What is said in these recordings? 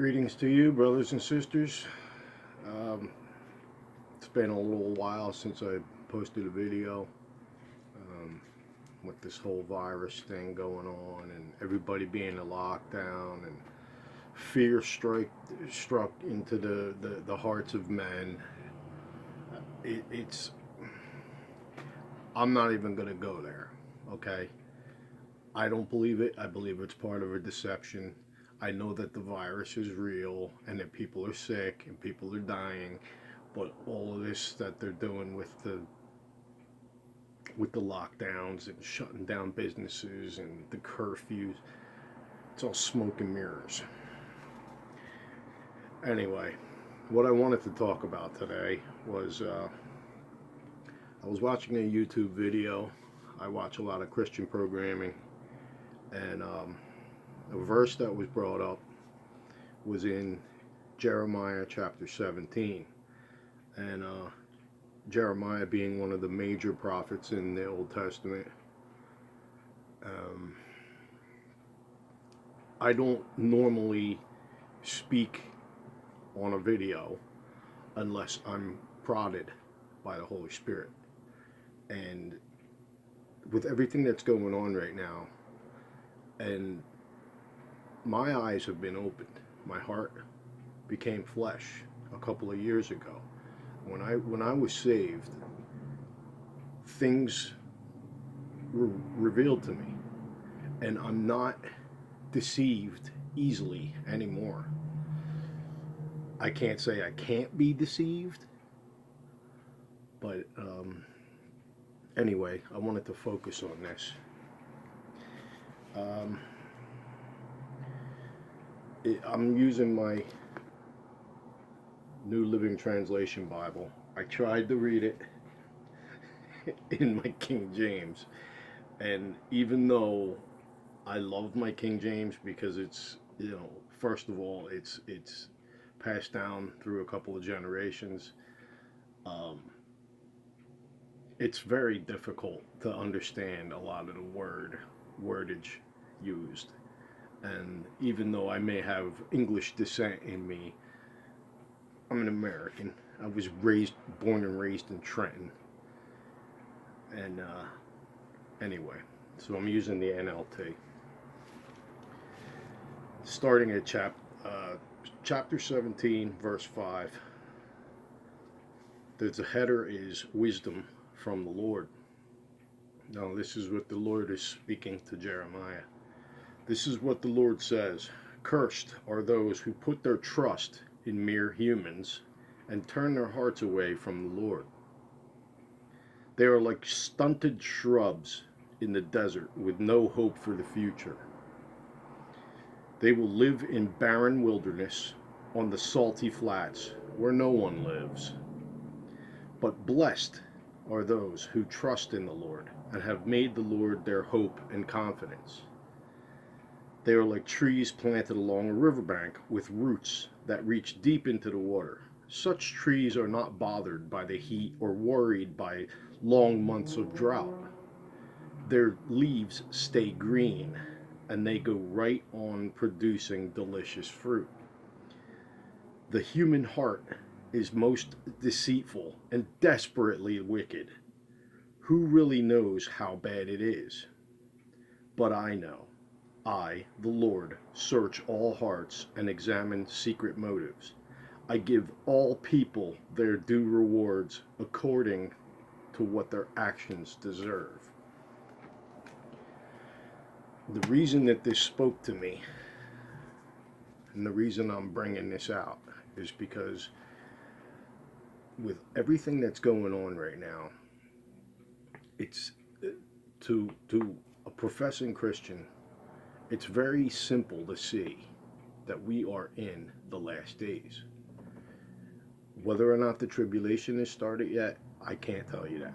Greetings to you, brothers and sisters. Um, it's been a little while since I posted a video um, with this whole virus thing going on and everybody being in lockdown and fear struck into the hearts of men. It's I'm not even going to go there, okay? I don't believe it. I believe it's part of a deception. I know that the virus is real and that people are sick and people are dying, but all of this that they're doing with the lockdowns and shutting down businesses and the curfews, it's all smoke and mirrors. Anyway, what I wanted to talk about today was I was watching a YouTube video. I watch a lot of Christian programming, and a verse that was brought up was in Jeremiah chapter 17. And Jeremiah being one of the major prophets in the Old Testament, um, I don't normally speak on a video unless I'm prodded by the Holy Spirit. And with everything that's going on right now, and my eyes have been opened, my heart became flesh a couple of years ago. When I was saved, things were revealed to me, and I'm not deceived easily anymore. I can't say I can't be deceived, but anyway, I wanted to focus on this. Um, I'm using my New Living Translation Bible. I tried to read it in my King James, and even though I love my King James because it's, first of all, it's passed down through a couple of generations. Um, it's very difficult to understand a lot of the wordage used, and even though I may have English descent in me, I'm an American. I was born and raised in Trenton, and anyway, so I'm using the NLT. Starting at chapter 17, verse 5. The header is wisdom from the Lord. Now, this is what the Lord is speaking to Jeremiah. This is what the Lord says: Cursed are those who put their trust in mere humans and turn their hearts away from the Lord. They are like stunted shrubs in the desert with no hope for the future. They will live in barren wilderness on the salty flats where no one lives. But blessed are those who trust in the Lord and have made the Lord their hope and confidence. They are like trees planted along a riverbank with roots that reach deep into the water. Such trees are not bothered by the heat or worried by long months of drought. Their leaves stay green, and they go right on producing delicious fruit. The human heart is most deceitful and desperately wicked. Who really knows how bad it is? But I know. I, the Lord, search all hearts and examine secret motives. I give all people their due rewards according to what their actions deserve. The reason that this spoke to me, and the reason I'm bringing this out, is because with everything that's going on right now, it's to a professing Christian, it's very simple to see that we are in the last days. Whether or not the tribulation has started yet, I can't tell you that.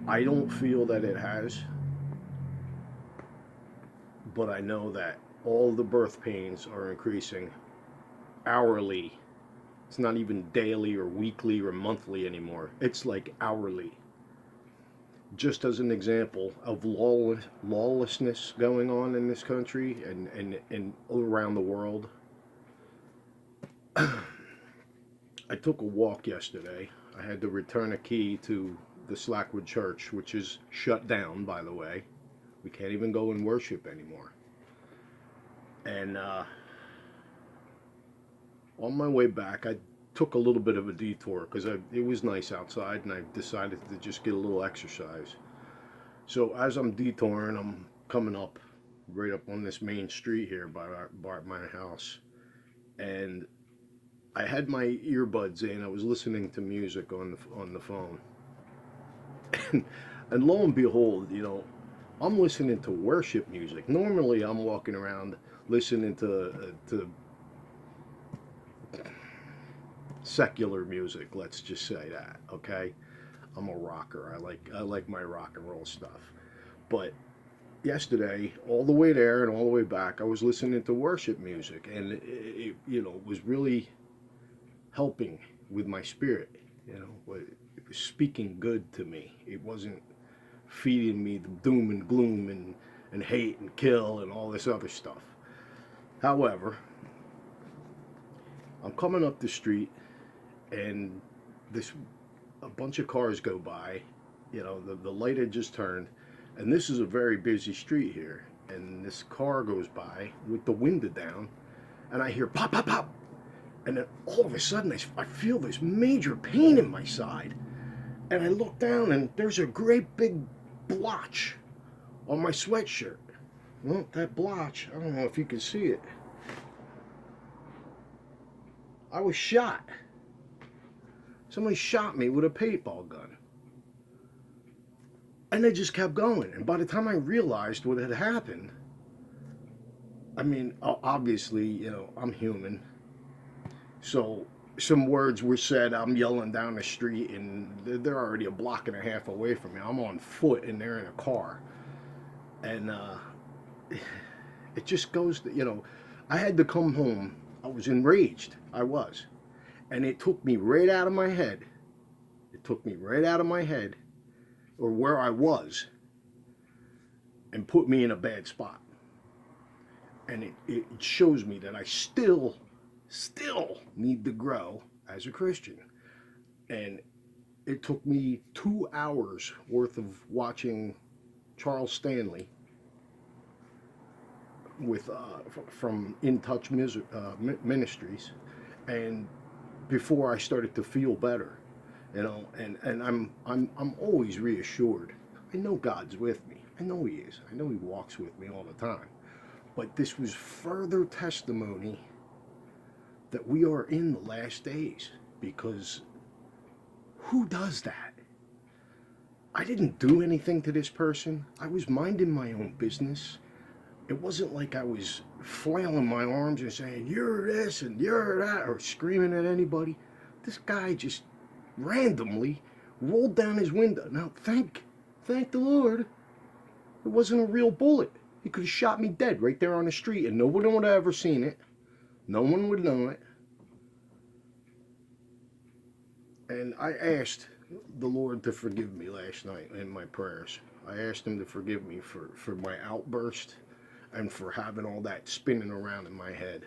I don't feel that it has, but I know that all the birth pains are increasing hourly. It's not even daily or weekly or monthly anymore. It's like hourly. just as an example of lawlessness going on in this country and all around the world. I took a walk yesterday. I had to return a key to the Slackwood Church, which is shut down, by the way. We can't even go and worship anymore. And on my way back, I took a little bit of a detour because it was nice outside, and I decided to just get a little exercise. So as I'm detouring, I'm coming up right up on this main street here by my house, and I had my earbuds in. I was listening to music on the phone, and lo and behold, I'm listening to worship music. Normally, I'm walking around listening to secular music. Let's just say that, okay? I'm a rocker. I like my rock and roll stuff. But yesterday, all the way there and all the way back, I was listening to worship music, and it was really helping with my spirit. It was speaking good to me. It wasn't feeding me the doom and gloom and hate and kill and all this other stuff. However, I'm coming up the street, and this a bunch of cars go by. The light had just turned, and this is a very busy street here. And this car goes by with the window down, and I hear pop, pop, pop. And then all of a sudden, I feel this major pain in my side. And I look down, and there's a great big blotch on my sweatshirt. Well, that blotch, I don't know if you can see it. I was shot. Somebody shot me with a paintball gun. And they just kept going. And by the time I realized what had happened, I mean, obviously, I'm human. So some words were said. I'm yelling down the street, and they're already a block and a half away from me. I'm on foot, and they're in a car. And it just goes to, I had to come home. I was enraged. I was. And it took me right out of my head. It took me right out of my head, or where I was, and put me in a bad spot. And it shows me that I still need to grow as a Christian. And it took me 2 hours worth of watching Charles Stanley with from In Touch Ministries, and before I started to feel better, and I'm always reassured. I know God's with me. I know He is. I know He walks with me all the time. But this was further testimony that we are in the last days, because who does that? I didn't do anything to this person. I was minding my own business. It wasn't like I was flailing my arms and saying, "You're this and you're that," or screaming at anybody. This guy just randomly rolled down his window. Now, thank the Lord, it wasn't a real bullet. He could have shot me dead right there on the street, and nobody would have ever seen it. No one would know it. And I asked the Lord to forgive me last night in my prayers. I asked Him to forgive me for my outburst and for having all that spinning around in my head.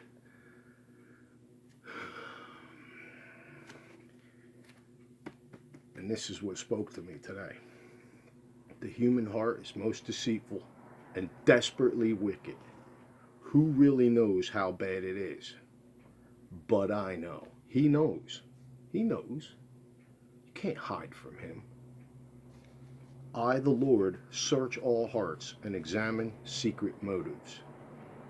And this is what spoke to me today. The human heart is most deceitful and desperately wicked. Who really knows how bad it is? But I know. He knows. He knows. You can't hide from Him. I, the Lord, search all hearts and examine secret motives.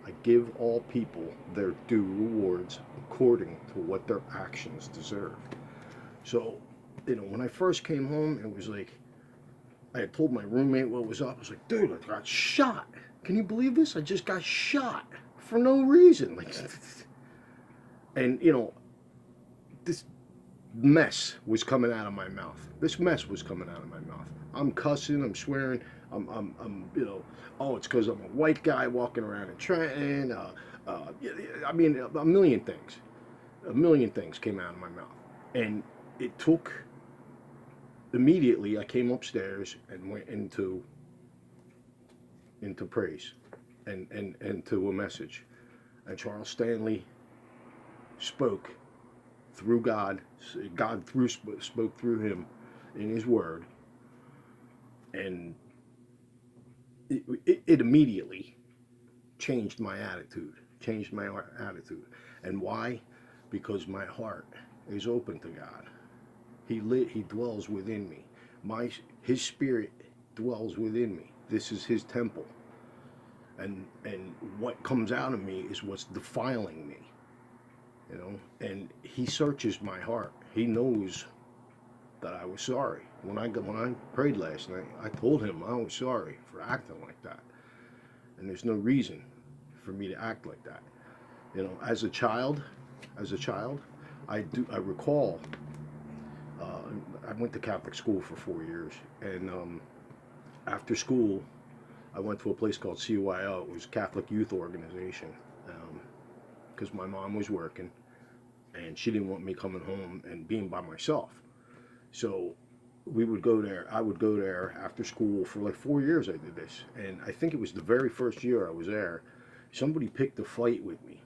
I give all people their due rewards according to what their actions deserve. So, when I first came home, it was like, I had told my roommate what was up. I was like, dude, I got shot. Can you believe this? I just got shot for no reason. And, this mess was coming out of my mouth. This mess was coming out of my mouth. I'm cussing, I'm swearing, it's because I'm a white guy walking around in Trenton. I mean, a million things. A million things came out of my mouth. And it took immediately I came upstairs and went into praise and into a message. And Charles Stanley spoke through God. God spoke through him in his word. And it immediately changed my attitude. And why? Because my heart is open to God. He dwells within me. His spirit dwells within me. This is his temple. And what comes out of me is what's defiling me. You know, and he searches my heart. He knows that I was sorry. When I prayed last night, I told him I was sorry for acting like that. And there's no reason for me to act like that. You know, as a child, I recall I went to Catholic school for 4 years, and after school, I went to a place called CYO. It was a Catholic youth organization, because my mom was working, and she didn't want me coming home and being by myself. So we would go there. I would go there after school for like 4 years. I did this, and I think it was the very first year I was there. Somebody picked a fight with me,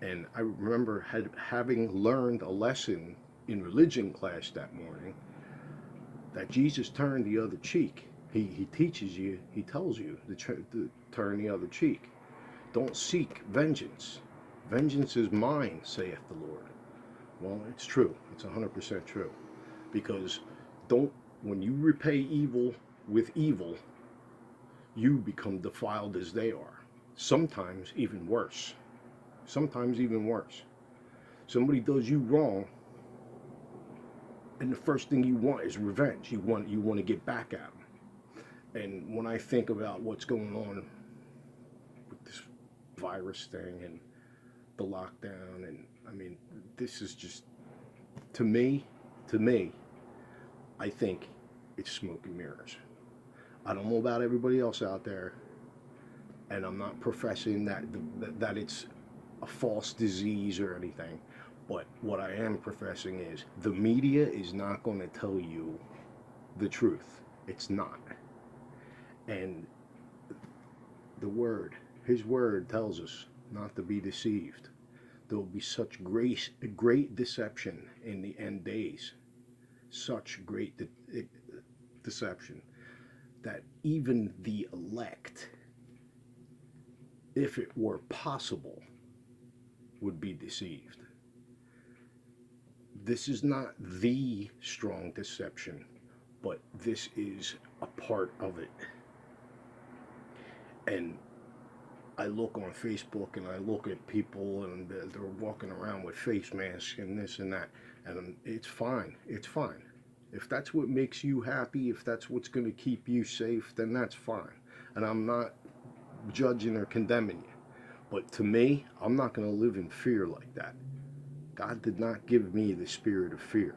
and I remember having learned a lesson in religion class that morning that Jesus turned the other cheek. He teaches you, he tells you to turn the other cheek. Don't seek vengeance. Vengeance is mine, saith the Lord. Well, it's true. It's 100% true. Because when you repay evil with evil, you become defiled as they are. Sometimes even worse. Somebody does you wrong, and the first thing you want is revenge. You want to get back at them. And when I think about what's going on with this virus thing and the lockdown, and I mean, this is just, to me, I think it's smoke and mirrors. I don't know about everybody else out there, and I'm not professing that it's a false disease or anything, but what I am professing is the media is not going to tell you the truth. It's not. And his word tells us not to be deceived. There will be such great deception in the end days. Such great deception that even the elect, if it were possible, would be deceived. This is not the strong deception, but this is a part of it. And I look on Facebook and I look at people and they're walking around with face masks and this and that, and it's fine. If that's what makes you happy, if that's what's going to keep you safe, then that's fine. And I'm not judging or condemning you. But to me, I'm not going to live in fear like that. God did not give me the spirit of fear.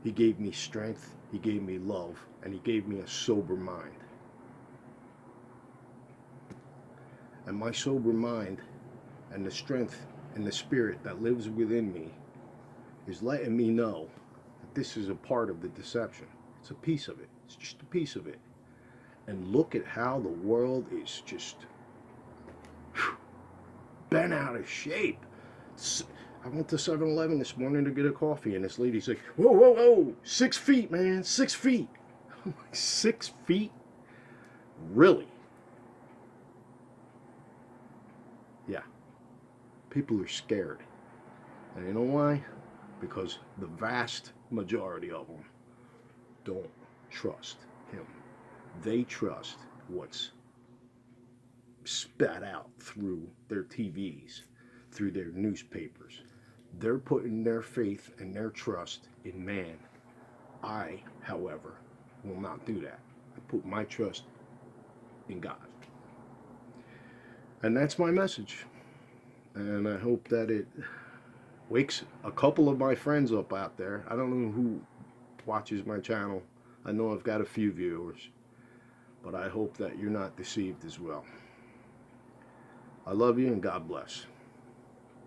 He gave me strength, he gave me love, and he gave me a sober mind. And my sober mind and the strength and the spirit that lives within me is letting me know that this is a part of the deception. It's a piece of it. It's just a piece of it. And look at how the world is just bent out of shape. I went to 7-Eleven this morning to get a coffee, and this lady's like, whoa, 6 feet, man, 6 feet. I'm like, 6 feet? Really? Yeah. People are scared. And you know why? Because the vast majority of them don't trust him. They trust what's spat out through their TVs, through their newspapers. They're putting their faith and their trust in man. I, however, will not do that. I put my trust in God. And that's my message. And I hope that it wakes a couple of my friends up out there. I don't know who watches my channel. I know I've got a few viewers. But I hope that you're not deceived as well. I love you and God bless.